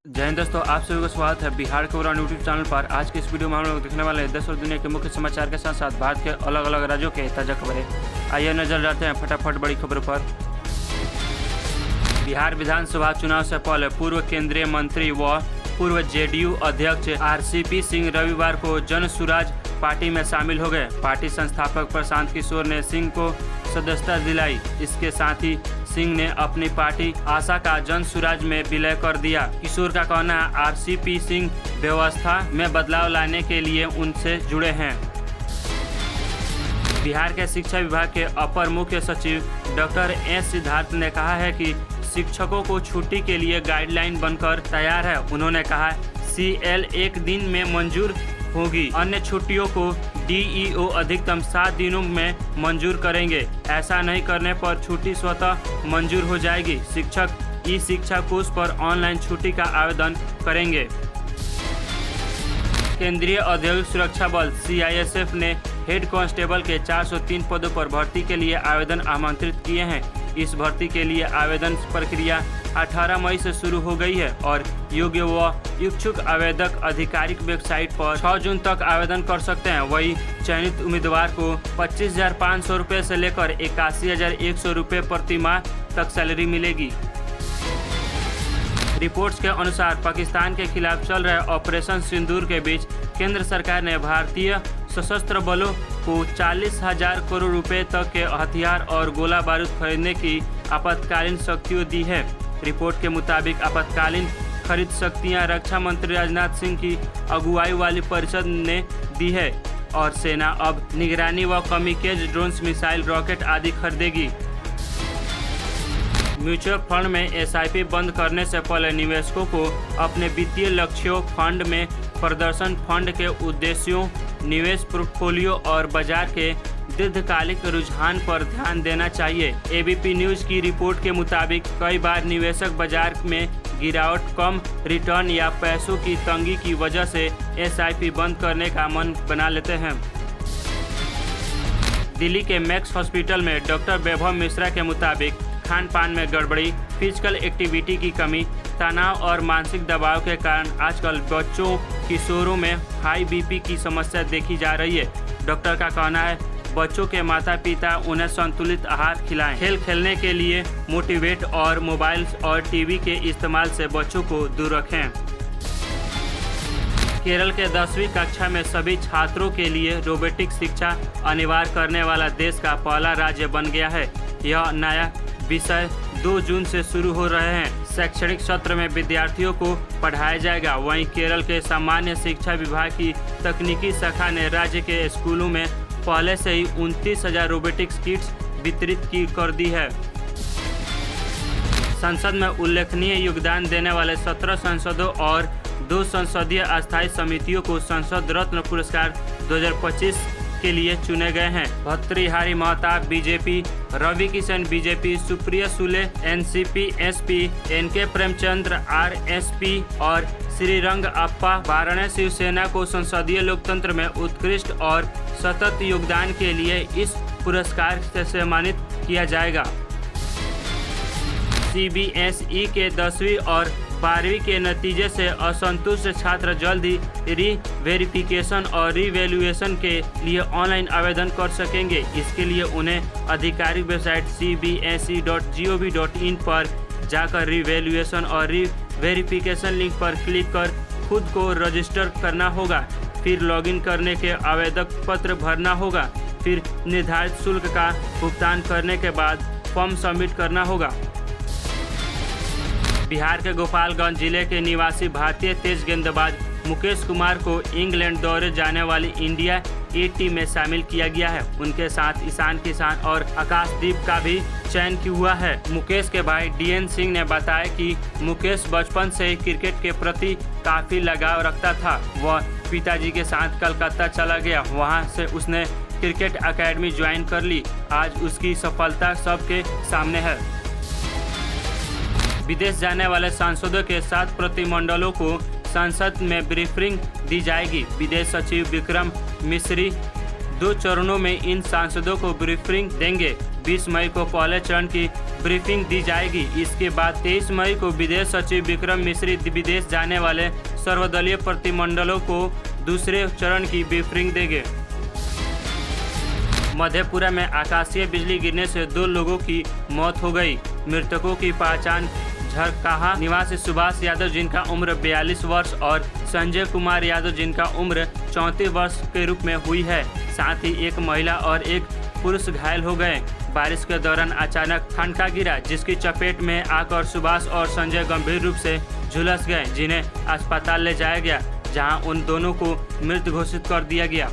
जय हिंद दोस्तों, आप सभी का स्वागत है बिहार के उड़ान यूट्यूब चैनल पर। आज के इस वीडियो में हम लोग देखने वाले हैं देश और दुनिया के मुख्य समाचार के साथ साथ भारत के अलग अलग राज्यों के ताज़ा खबरें। आइए नजर डालते हैं फटाफट बड़ी खबरों पर। बिहार विधानसभा चुनाव से पहले पूर्व केंद्रीय मंत्री व पूर्व जेडीयू अध्यक्ष आरसीपी सिंह रविवार को जन सुराज पार्टी में शामिल हो गए। पार्टी संस्थापक प्रशांत किशोर ने सिंह को सदस्यता दिलाई। इसके साथ ही सिंह ने अपनी पार्टी आशा का जन सुराज में विलय कर दिया। किशोर का कहना है आरसीपी सिंह व्यवस्था में बदलाव लाने के लिए उनसे जुड़े हैं। बिहार के शिक्षा विभाग के अपर मुख्य सचिव डॉक्टर एस सिद्धार्थ ने कहा है कि शिक्षकों को छुट्टी के लिए गाइडलाइन बनकर तैयार है। उन्होंने कहा CL एक दिन में मंजूर होगी, अन्य छुट्टियों को DEO अधिकतम 7 दिनों में मंजूर करेंगे। ऐसा नहीं करने पर छुट्टी स्वतः मंजूर हो जाएगी। शिक्षक ई-शिक्षा कोष पर ऑनलाइन छुट्टी का आवेदन करेंगे। केंद्रीय औद्योगिक सुरक्षा बल CISF ने हेड कांस्टेबल के 403 पदों पर भर्ती के लिए आवेदन आमंत्रित किए हैं। इस भर्ती के लिए आवेदन प्रक्रिया 18 मई से शुरू हो गई है और योग्य व इच्छुक आवेदक आधिकारिक वेबसाइट पर 6 जून तक आवेदन कर सकते हैं। वही चयनित उम्मीदवार को 25,500 रुपये से लेकर 81,100 रुपये प्रति माह तक सैलरी मिलेगी। रिपोर्ट्स के अनुसार पाकिस्तान के खिलाफ चल रहे ऑपरेशन सिंदूर के बीच केंद्र सरकार ने भारतीय सशस्त्र बलों को 40,000 करोड़ रुपए तक के हथियार और गोला बारूद खरीदने की आपातकालीन शक्तियां दी है। रिपोर्ट के मुताबिक आपातकालीन खरीद शक्तियां रक्षा मंत्री राजनाथ सिंह की अगुवाई वाली परिषद ने दी है और सेना अब निगरानी व कमिकेज ड्रोन्स, मिसाइल, रॉकेट आदि खरीदेगी। म्यूचुअल फंड में SIP बंद करने से पहले निवेशकों को अपने वित्तीय लक्ष्यों, फंड में प्रदर्शन, फंड के उद्देश्यों, निवेश पोर्टफोलियो और बाजार के दीर्घकालिक रुझान पर ध्यान देना चाहिए। ABP न्यूज की रिपोर्ट के मुताबिक कई बार निवेशक बाजार में गिरावट, कम रिटर्न या पैसों की तंगी की वजह से SIP बंद करने का मन बना लेते हैं। दिल्ली के मैक्स हॉस्पिटल में डॉक्टर वैभव मिश्रा के मुताबिक खान पान में गड़बड़ी, फिजिकल एक्टिविटी की कमी, तनाव और मानसिक दबाव के कारण आजकल बच्चों, किशोरों में हाई BP की समस्या देखी जा रही है। डॉक्टर का कहना है बच्चों के माता पिता उन्हें संतुलित आहार खिलाएं, खेल खेलने के लिए मोटिवेट और मोबाइल और टीवी के इस्तेमाल से बच्चों को दूर रखें। केरल के 10वीं कक्षा में सभी छात्रों के लिए रोबोटिक शिक्षा अनिवार्य करने वाला देश का पहला राज्य बन गया है। यह नया विषय 2 जून से शुरू हो रहे हैं। शैक्षणिक सत्र में विद्यार्थियों को पढ़ाया जाएगा। वहीं केरल के सामान्य शिक्षा विभाग की तकनीकी शाखा ने राज्य के स्कूलों में पहले से ही 29,000 रोबोटिक्स किट्स वितरित कर दी है। संसद में उल्लेखनीय योगदान देने वाले 17 सांसदों और 2 संसदीय अस्थायी समितियों को संसद रत्न पुरस्कार 2025 के लिए चुने गए हैं। Bhartrihari Mahtab BJP, Ravi Kishan BJP, Supriya Sule NCP SP, NK Premchandra RSP और श्रीरंग अप्पा वाराणसी शिवसेना को संसदीय लोकतंत्र में उत्कृष्ट और सतत योगदान के लिए इस पुरस्कार से सम्मानित किया जाएगा। CBSE के 10वीं और 12वीं के नतीजे से असंतुष्ट छात्र जल्द ही री-वेरिफिकेशन और रिवैल्यूएशन के लिए ऑनलाइन आवेदन कर सकेंगे। इसके लिए उन्हें आधिकारिक वेबसाइट cbse.gov.in पर जाकर रिवैल्यूएशन और री-वेरिफिकेशन लिंक पर क्लिक कर खुद को रजिस्टर करना होगा। फिर लॉगिन करने के आवेदक पत्र भरना होगा। फिर निर्धारित शुल्क का भुगतान करने के बाद फॉर्म सबमिट करना होगा। बिहार के गोपालगंज जिले के निवासी भारतीय तेज गेंदबाज मुकेश कुमार को इंग्लैंड दौरे जाने वाली इंडिया A टीम में शामिल किया गया है। उनके साथ ईशान किशन और आकाशदीप का भी चयन हुआ है। मुकेश के भाई DN सिंह ने बताया कि मुकेश बचपन से ही क्रिकेट के प्रति काफ़ी लगाव रखता था। वह पिताजी के साथ कलकत्ता चला गया, वहां से उसने क्रिकेट अकेडमी ज्वाइन कर ली। आज उसकी सफलता सबके सामने है। विदेश जाने वाले सांसदों के 7 प्रतिनिधिमंडलों को संसद में ब्रीफिंग दी जाएगी। विदेश सचिव विक्रम मिश्री 2 चरणों में इन सांसदों को ब्रीफिंग देंगे। 20 मई को पहले चरण की ब्रीफिंग दी जाएगी। इसके बाद 23 मई को विदेश सचिव विक्रम मिश्री विदेश जाने वाले सर्वदलीय प्रतिनिधिमंडलों को दूसरे चरण की ब्रीफिंग देंगे। मधेपुरा में आकाशीय बिजली गिरने से 2 लोगों की मौत हो गई। मृतकों की पहचान झरकाहा निवासी सुभाष यादव जिनका उम्र 42 वर्ष और संजय कुमार यादव जिनका उम्र 34 वर्ष के रूप में हुई है। साथ ही एक महिला और एक पुरुष घायल हो गए। बारिश के दौरान अचानक ठनका गिरा जिसकी चपेट में आकर सुभाष और संजय गंभीर रूप से झुलस गए, जिन्हें अस्पताल ले जाया गया, जहां उन दोनों को मृत घोषित कर दिया गया।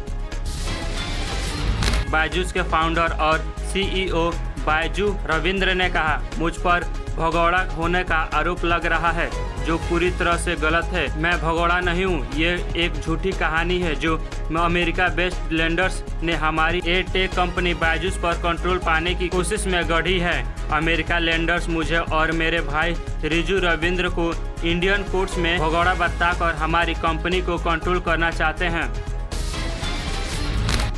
बायजूस के फाउंडर और CEO बायजू रविंद्र ने कहा, मुझ पर भगोड़ा होने का आरोप लग रहा है जो पूरी तरह से गलत है। मैं भगोड़ा नहीं हूँ। ये एक झूठी कहानी है जो अमेरिका बेस्ड लेंडर्स ने हमारी एटेक कंपनी बायजूस पर कंट्रोल पाने की कोशिश में गढ़ी है। अमेरिका लेंडर्स मुझे और मेरे भाई रिजू रविंद्र को इंडियन कोर्ट्स में भगोड़ा बताकर हमारी कंपनी को कंट्रोल करना चाहते हैं।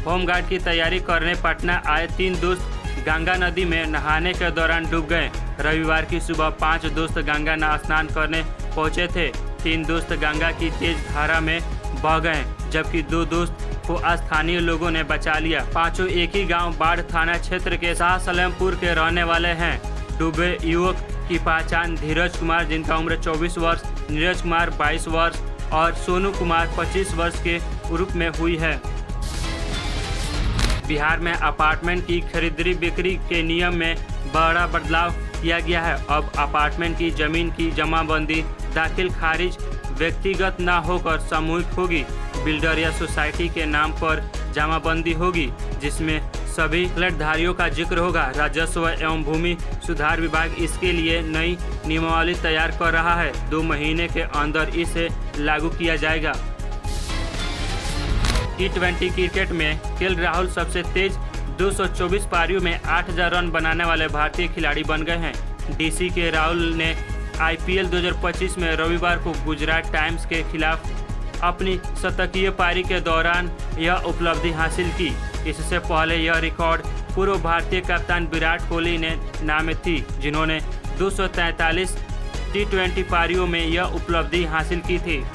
होमगार्ड की तैयारी करने पटना आए 3 दोस्त गंगा नदी में नहाने के दौरान डूब गए। रविवार की सुबह 5 दोस्त गंगा में स्नान करने पहुंचे थे। 3 दोस्त गंगा की तेज धारा में बह गए, जबकि 2 दोस्त को स्थानीय लोगों ने बचा लिया। पांचों एक ही गांव बाढ़ थाना क्षेत्र के शाह सलेमपुर के रहने वाले हैं। डूबे युवक की पहचान धीरज कुमार जिनका उम्र 24 वर्ष, नीरज कुमार 22 वर्ष और सोनू कुमार 25 वर्ष के रूप में हुई है। बिहार में अपार्टमेंट की खरीदी बिक्री के नियम में बड़ा बदलाव किया गया है। अब अपार्टमेंट की जमीन की जमाबंदी दाखिल खारिज व्यक्तिगत न होकर सामूहिक होगी। बिल्डर या सोसाइटी के नाम पर जमाबंदी होगी, जिसमें सभी फ्लैटधारियों का जिक्र होगा। राजस्व एवं भूमि सुधार विभाग इसके लिए नई नियमावली तैयार कर रहा है। 2 महीने के अंदर इसे लागू किया जाएगा। T20 क्रिकेट में राहुल सबसे तेज 224 पारियों में 8000 रन बनाने वाले भारतीय खिलाड़ी बन गए हैं। DC के राहुल ने IPL 2025 में रविवार को गुजरात टाइम्स के खिलाफ अपनी शतकीय पारी के दौरान यह उपलब्धि हासिल की। इससे पहले यह रिकॉर्ड पूर्व भारतीय कप्तान विराट कोहली ने नाम थी, जिन्होंने 243 T20 पारियों में यह उपलब्धि हासिल की थी।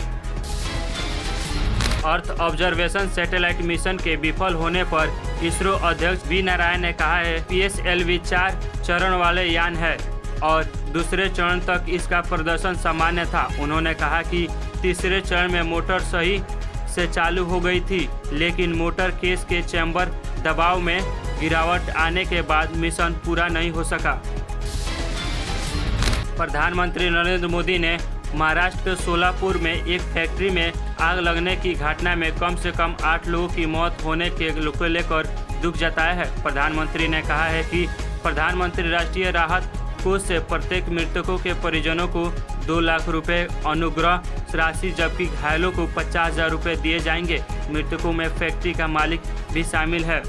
अर्थ ऑब्जर्वेशन सैटेलाइट मिशन के विफल होने पर इसरो अध्यक्ष वी नारायण ने कहा है PSLV 4 चरण वाले यान है और दूसरे चरण तक इसका प्रदर्शन सामान्य था। उन्होंने कहा कि तीसरे चरण में मोटर सही से चालू हो गई थी, लेकिन मोटर केस के चैम्बर दबाव में गिरावट आने के बाद मिशन पूरा नहीं हो सका। प्रधानमंत्री नरेंद्र मोदी ने महाराष्ट्र के सोलापुर में एक फैक्ट्री में आग लगने की घटना में कम से कम 8 लोगों की मौत होने के लेकर दुख जताया है। प्रधानमंत्री ने कहा है कि प्रधानमंत्री राष्ट्रीय राहत कोष से प्रत्येक मृतकों के परिजनों को 2 लाख रुपए अनुग्रह राशि, जबकि घायलों को 50,000 रुपये दिए जाएंगे। मृतकों में फैक्ट्री का मालिक भी शामिल है।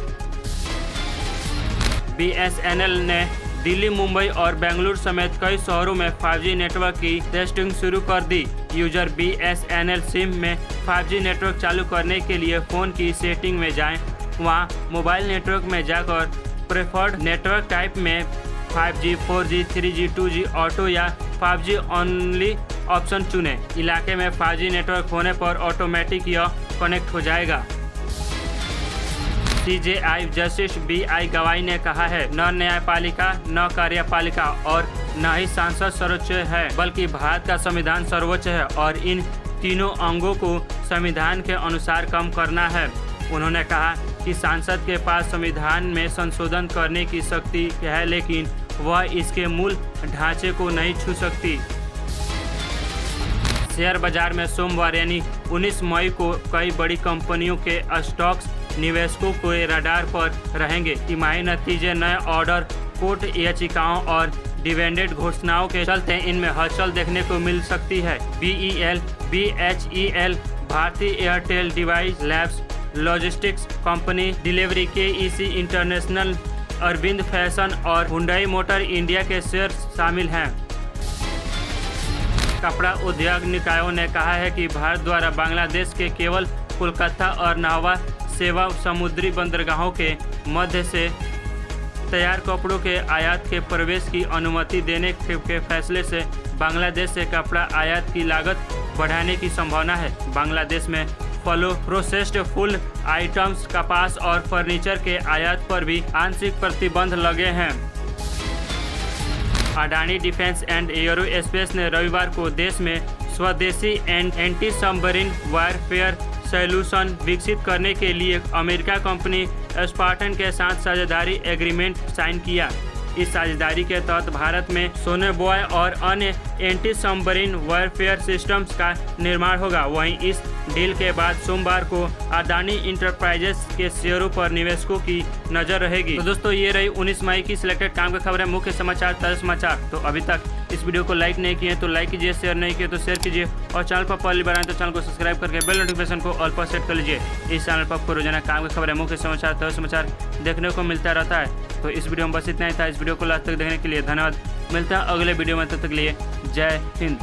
BSNL ने दिल्ली, मुंबई और बेंगलुरु समेत कई शहरों में 5G नेटवर्क की टेस्टिंग शुरू कर दी। यूजर BSNL सिम में 5G नेटवर्क चालू करने के लिए फ़ोन की सेटिंग में जाएं। वहां मोबाइल नेटवर्क में जाकर प्रेफर्ड नेटवर्क टाइप में 5G, 4G, 3G, 2G auto या 5G ओनली ऑप्शन चुनें। इलाके में 5G नेटवर्क होने पर ऑटोमेटिक यह कनेक्ट हो जाएगा। CJI जस्टिस BI गवाई ने कहा है, न न्यायपालिका, न कार्यपालिका और न ही सांसद सर्वोच्च है, बल्कि भारत का संविधान सर्वोच्च है और इन तीनों अंगों को संविधान के अनुसार काम करना है। उन्होंने कहा कि सांसद के पास संविधान में संशोधन करने की शक्ति है, लेकिन वह इसके मूल ढांचे को नहीं छू सकती। शेयर बाजार में सोमवार यानी 19 मई को कई बड़ी कंपनियों के स्टॉक्स निवेशकों को रडार पर रहेंगे। तिमाही नतीजे, नए ऑर्डर, कोर्ट याचिकाओं और डिविडेंड घोषणाओं के चलते इनमें हलचल देखने को मिल सकती है। BHEL, Bharti Airtel Divi's Labs, logistics company Delhivery KEC International, Arvind Fashion और हुंडई मोटर इंडिया के शेयर शामिल हैं। कपड़ा उद्योग निकायों ने कहा है कि भारत द्वारा बांग्लादेश के केवल कोलकाता और नाहवा सेवा समुद्री बंदरगाहों के मध्य से तैयार कपड़ों के आयात के प्रवेश की अनुमति देने के फैसले से बांग्लादेश से कपड़ा आयात की लागत बढ़ाने की संभावना है। बांग्लादेश में फलों, प्रोसेस्ड फूड आइटम्स, कपास और फर्नीचर के आयात पर भी आंशिक प्रतिबंध लगे हैं। अडानी डिफेंस एंड एरोस्पेस ने रविवार को देश में स्वदेशी एंटी सबमरीन वारफेयर सॉल्यूशन विकसित करने के लिए अमेरिका कंपनी स्पार्टन के साथ साझेदारी एग्रीमेंट साइन किया। इस साझेदारी के तहत भारत में सोनोबॉय और अन्य एंटी सबमरीन वारफेयर सिस्टम्स का निर्माण होगा। वहीं इस डील के बाद सोमवार को अडानी इंटरप्राइजेस के शेयरों पर निवेशकों की नजर रहेगी। तो दोस्तों, ये रही 19 मई की सिलेक्टेड काम की खबर है, मुख्य समाचार, ताज़ा समाचार। तो अभी तक इस वीडियो को लाइक नहीं किए तो लाइक कीजिए, शेयर नहीं किए तो शेयर कीजिए और चैनल पर पहली बार आए तो चैनल को सब्सक्राइब करके बेल नोटिफिकेशन को ऑल पर सेट कर लीजिए। इस चैनल पर आपको रोजाना काम की खबर है, मुख्य समाचार, ताज़ा समाचार देखने को मिलता रहता है। तो इस वीडियो में बस इतना ही था। इस वीडियो को लास्ट तक देखने के लिए धन्यवाद। मिलता है अगले वीडियो में, तब तक के लिए जय हिंद।